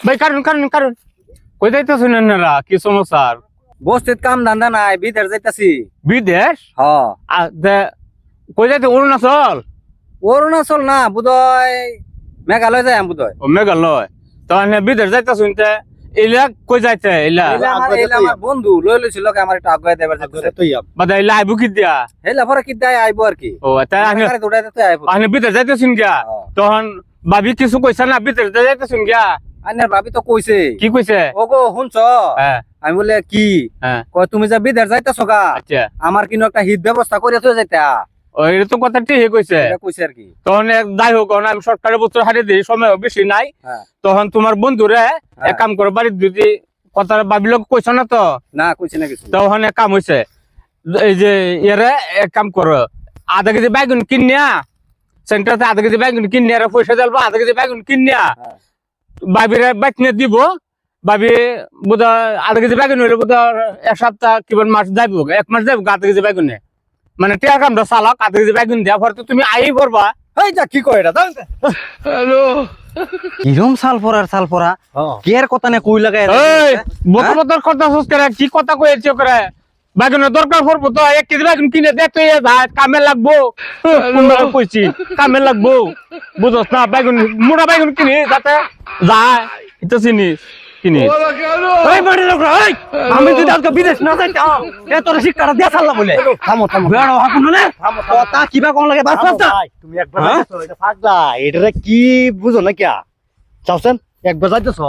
ভাই কারণ কারণ কারণ কই যাইতেছ না কি সমস্যা বস্তিত কাম ধান্দা নাই বিদেশ যাইতাছি। বিদেশ হ কই যাইতে অরুণাচল অরুণাচল না বুধয় মেঘালয় যাই বুধয়। ও মেঘালয় তাহলে বিদেশ যাইতেছ এলা কই যাইতে এলা আমার বন্ধু লই লইছিল আমার একটু আগুয়াই দেবার বাদা এলা আইবো কি দিয়া হেলা পরে কি দেয় আইবো আর কি। ও তাই আমি বিদেশ যাইতেছিন গিয়া তখন ভাবি কিছু কইছা না বিদেশ যাইতেছিন গিয়া আইনার ভাবি তো কইছে। কি কইছে? ওগো শুনছ? আমি বলে কি কয় তুমি যা বিদেশ যাইতেছ গা আমার কিন্তু একটা হিত ব্যবস্থা করে তো যাইতা। এটা তো কথা ঠিক কইছে কইছে আর কি। তখন যাই হোক আমি সরকারের বছর হারিয়ে দিই সময় বেশি নাই তখন তোমার বন্ধুরে এক কাম করো বাড়ির যদি কথা ভাবিল কইছ না তো না কইছে না কিছু তখন এক কাম হয়েছে এই যে এরে এক কাম করো আধা কেজি বাইগুন কিনিয়া সেন্টারে আধা কেজি বাইগুন কিনিয়া পয়সা দিলবো আধা কেজি বাইগুন কিনিয়া বাবিরে বাইকনে দিব ভাবি বোধ আধা কেজি বাইগুন হইলে বোধ এক সপ্তাহ কিবার মাস যাইব এক মাস যাইব আধা কেজি বাইগুনে মানে টিয়া কামটা চালাক আধা কেজি বাইগুন দিয়া পরে তুমি আই পড়বা। এই যা কি কয় এটা হ্যালো কিরম সাল পরা কে এর কথা নে কই লাগায় এই বতর বতর কথা সুস করে কি কথা কইছে করে বাইগুনের দরকার পড়বো তো এক কেজি বাইগুন কিনে দে তুই কামে লাগবো কইছি কামে লাগবো বুঝছ না বাইগুন মোটা বাইগুন কিনি যাতে যায় এটা চিনিস কিনি ওই বড় লোক ওই আমি যদি আজকে বিদেশ না যাইতা এ তোর শিক্ষাটা দিয়া ছাড়লা বলে থামো থামো বেড়ো হাকুন না কথা কিবা কোন লাগে বাস বাস তুমি একবার যাইতেছো এটা পাগলা এটারে কি বুঝো না কিয়া চাওছেন একবার যাইতেছো